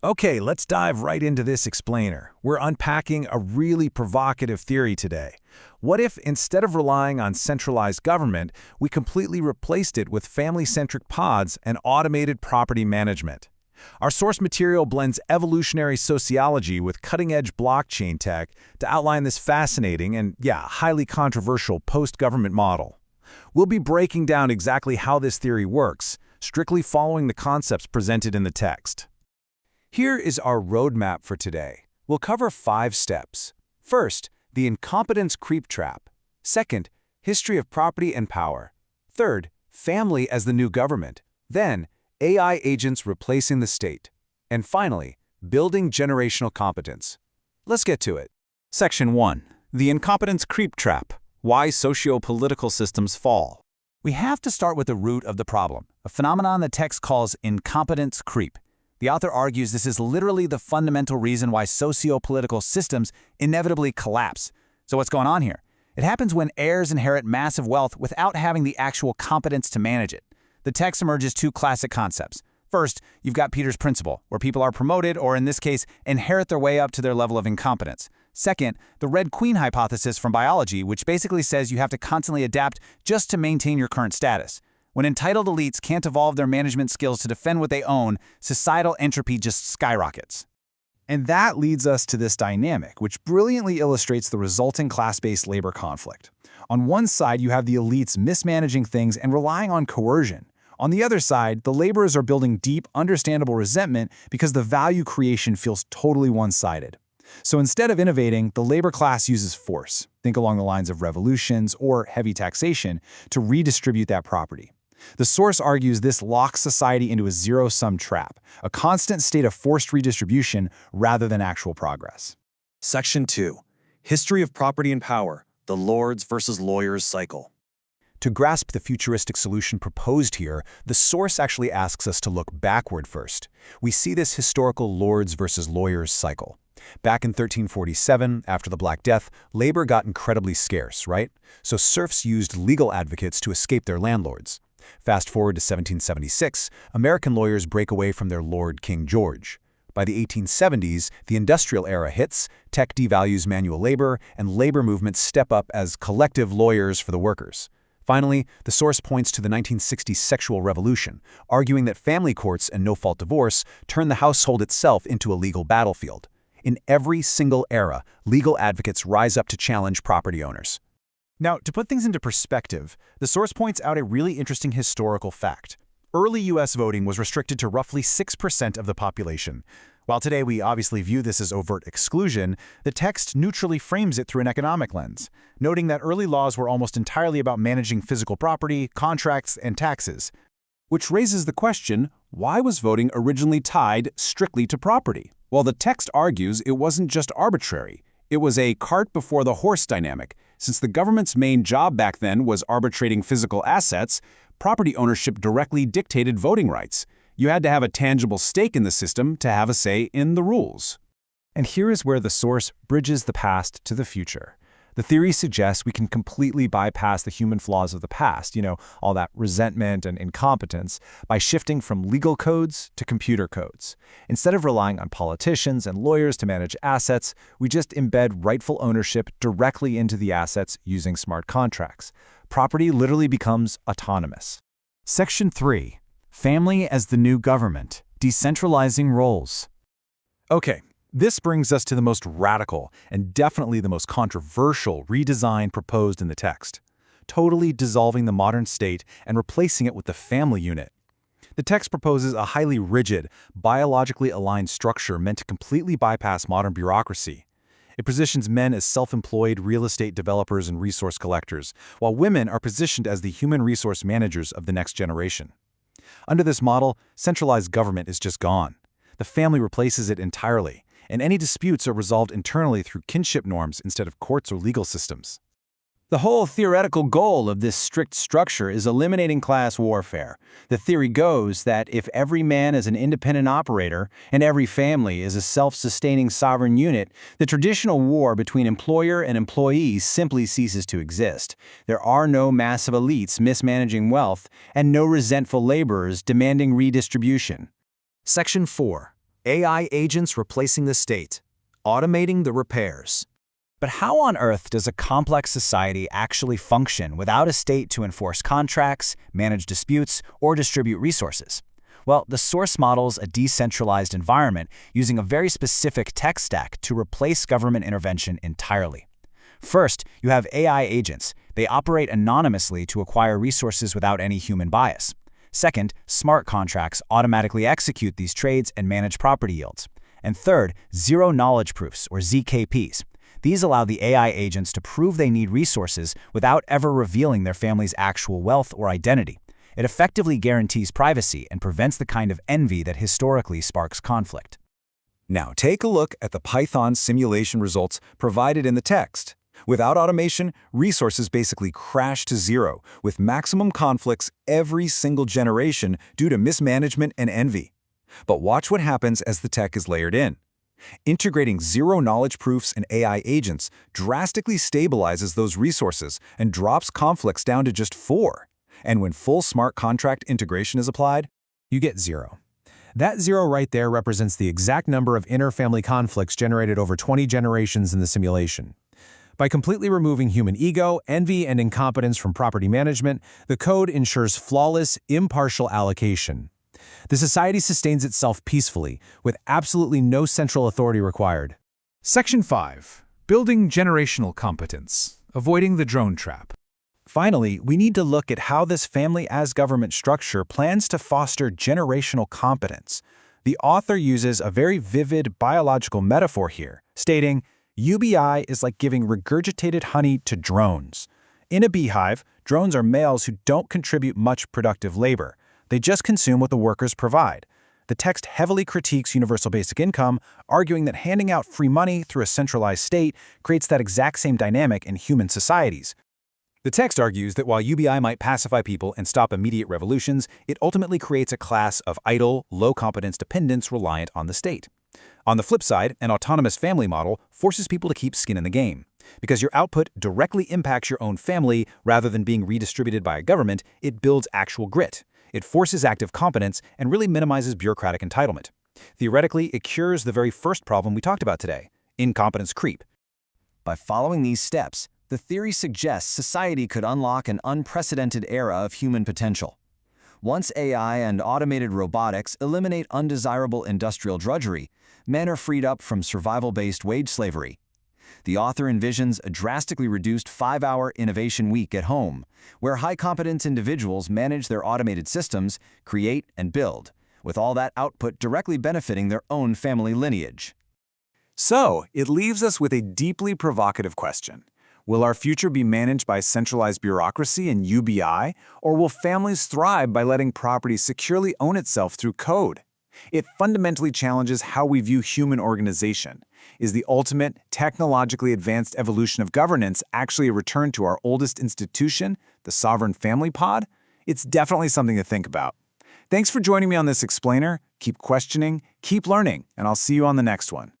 Okay, let's dive right into this explainer. We're unpacking a really provocative theory today. What if, instead of relying on centralized government, we completely replaced it with family-centric pods and automated property management? Our source material blends evolutionary sociology with cutting-edge blockchain tech to outline this fascinating and, highly controversial post-government model. We'll be breaking down exactly how this theory works, strictly following the concepts presented in the text. Here is our roadmap for today. We'll cover 5 steps. First, the incompetence creep trap. Second, history of property and power. Third, family as the new government. Then, AI agents replacing the state. And finally, building generational competence. Let's get to it. Section 1. The incompetence creep trap. Why socio-political systems fall. We have to start with the root of the problem, a phenomenon the text calls incompetence creep. The author argues this is literally the fundamental reason why socio-political systems inevitably collapse. So what's going on here? It happens when heirs inherit massive wealth without having the actual competence to manage it. The text emerges 2 classic concepts. First, you've got Peter's principle, where people are promoted or, in this case, inherit their way up to their level of incompetence. Second, the Red Queen hypothesis from biology, which basically says you have to constantly adapt just to maintain your current status. When entitled elites can't evolve their management skills to defend what they own, societal entropy just skyrockets. And that leads us to this dynamic, which brilliantly illustrates the resulting class-based labor conflict. On one side, you have the elites mismanaging things and relying on coercion. On the other side, the laborers are building deep, understandable resentment because the value creation feels totally one-sided. So instead of innovating, the labor class uses force, think along the lines of revolutions or heavy taxation, to redistribute that property. The source argues this locks society into a zero-sum trap, a constant state of forced redistribution rather than actual progress. Section 2. History of Property and Power, the Lords versus Lawyers Cycle. To grasp the futuristic solution proposed here, the source actually asks us to look backward first. We see this historical lords versus lawyers cycle. Back in 1347, after the Black Death, labor got incredibly scarce, right? So serfs used legal advocates to escape their landlords. Fast forward to 1776, American lawyers break away from their Lord King George. By the 1870s, the industrial era hits, tech devalues manual labor, and labor movements step up as collective lawyers for the workers. Finally, the source points to the 1960s sexual revolution, arguing that family courts and no-fault divorce turn the household itself into a legal battlefield. In every single era, legal advocates rise up to challenge property owners. Now, to put things into perspective, the source points out a really interesting historical fact. Early U.S. voting was restricted to roughly 6% of the population. While today we obviously view this as overt exclusion, the text neutrally frames it through an economic lens, noting that early laws were almost entirely about managing physical property, contracts, and taxes. Which raises the question, why was voting originally tied strictly to property? Well, the text argues it wasn't just arbitrary. It was a cart before the horse dynamic. Since the government's main job back then was arbitrating physical assets, property ownership directly dictated voting rights. You had to have a tangible stake in the system to have a say in the rules. And here is where the source bridges the past to the future. The theory suggests we can completely bypass the human flaws of the past, all that resentment and incompetence, by shifting from legal codes to computer codes. Instead of relying on politicians and lawyers to manage assets, we just embed rightful ownership directly into the assets using smart contracts. Property literally becomes autonomous. Section 3. Family as the new government. Decentralizing roles. Okay. This brings us to the most radical and definitely the most controversial redesign proposed in the text, totally dissolving the modern state and replacing it with the family unit. The text proposes a highly rigid, biologically aligned structure meant to completely bypass modern bureaucracy. It positions men as self-employed real estate developers and resource collectors, while women are positioned as the human resource managers of the next generation. Under this model, centralized government is just gone. The family replaces it entirely, and any disputes are resolved internally through kinship norms instead of courts or legal systems. The whole theoretical goal of this strict structure is eliminating class warfare. The theory goes that if every man is an independent operator and every family is a self-sustaining sovereign unit, the traditional war between employer and employee simply ceases to exist. There are no massive elites mismanaging wealth and no resentful laborers demanding redistribution. Section 4. AI agents replacing the state, automating the repairs. But how on earth does a complex society actually function without a state to enforce contracts, manage disputes, or distribute resources? Well, the source models a decentralized environment using a very specific tech stack to replace government intervention entirely. First, you have AI agents. They operate anonymously to acquire resources without any human bias. Second, smart contracts automatically execute these trades and manage property yields. And third, zero-knowledge proofs, or ZKPs. These allow the AI agents to prove they need resources without ever revealing their family's actual wealth or identity. It effectively guarantees privacy and prevents the kind of envy that historically sparks conflict. Now take a look at the Python simulation results provided in the text. Without automation, resources basically crash to zero, with maximum conflicts every single generation due to mismanagement and envy. But watch what happens as the tech is layered in. Integrating zero-knowledge proofs and AI agents drastically stabilizes those resources and drops conflicts down to just 4. And when full smart contract integration is applied, you get 0. That 0 right there represents the exact number of inter-family conflicts generated over 20 generations in the simulation. By completely removing human ego, envy, and incompetence from property management, the code ensures flawless, impartial allocation. The society sustains itself peacefully, with absolutely no central authority required. Section 5. Building generational competence. Avoiding the drone trap. Finally, we need to look at how this family-as-government structure plans to foster generational competence. The author uses a very vivid biological metaphor here, stating, UBI is like giving regurgitated honey to drones. In a beehive, drones are males who don't contribute much productive labor. They just consume what the workers provide. The text heavily critiques universal basic income, arguing that handing out free money through a centralized state creates that exact same dynamic in human societies. The text argues that while UBI might pacify people and stop immediate revolutions, it ultimately creates a class of idle, low-competence dependents reliant on the state. On the flip side, an autonomous family model forces people to keep skin in the game. Because your output directly impacts your own family rather than being redistributed by a government, it builds actual grit. It forces active competence and really minimizes bureaucratic entitlement. Theoretically, it cures the very first problem we talked about today, incompetence creep. By following these steps, the theory suggests society could unlock an unprecedented era of human potential. Once AI and automated robotics eliminate undesirable industrial drudgery, men are freed up from survival-based wage slavery. The author envisions a drastically reduced 5-hour innovation week at home, where high-competence individuals manage their automated systems, create and build, with all that output directly benefiting their own family lineage. So, it leaves us with a deeply provocative question. Will our future be managed by centralized bureaucracy and UBI, or will families thrive by letting property securely own itself through code? It fundamentally challenges how we view human organization. Is the ultimate, technologically advanced evolution of governance actually a return to our oldest institution, the sovereign family pod? It's definitely something to think about. Thanks for joining me on this explainer. Keep questioning, keep learning, and I'll see you on the next one.